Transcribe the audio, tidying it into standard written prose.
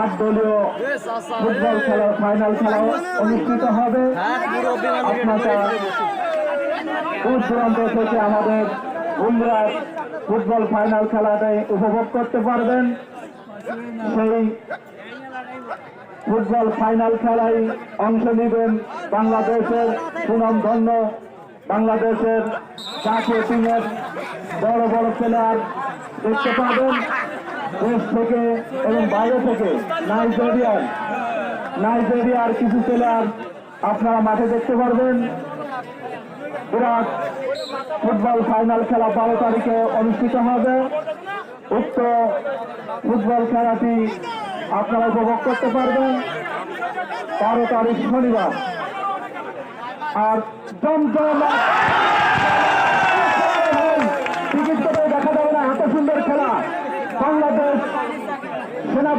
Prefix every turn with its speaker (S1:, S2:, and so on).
S1: 8 দলীয় ফুটবল খেলার ফাইনাল খেলা অনুষ্ঠিত হবে। আপনারা দূর দূরান্ত থেকে আমাদের উমরার ফুটবল ফাইনাল খেলাটাই উপভোগ করতে পারবেন। সেই ফুটবল ফাইনাল খেলায় অংশ নেবেন বাংলাদেশের সুনামধন্য বাংলাদেশের জাতীয় টিমের বড় বড় প্লেয়ার দেখতে পাবেন। দেশ থেকে এবং বাইরে থেকে নাইজেরিয়ার কিছু প্লেয়ার আপনারা মাঠে দেখতে পারবেন। বিরাট ফুটবল ফাইনাল খেলা 12 তারিখে অনুষ্ঠিত হবে। উক্ত ফুটবল খেলাটি আপনারা উপভোগ করতে পারবেন 12 তারিখ শনিবার। আর টিকিট করে দেখা যাবে না, এত সুন্দর খেলা। বাংলাদেশ সেনাবাহিনী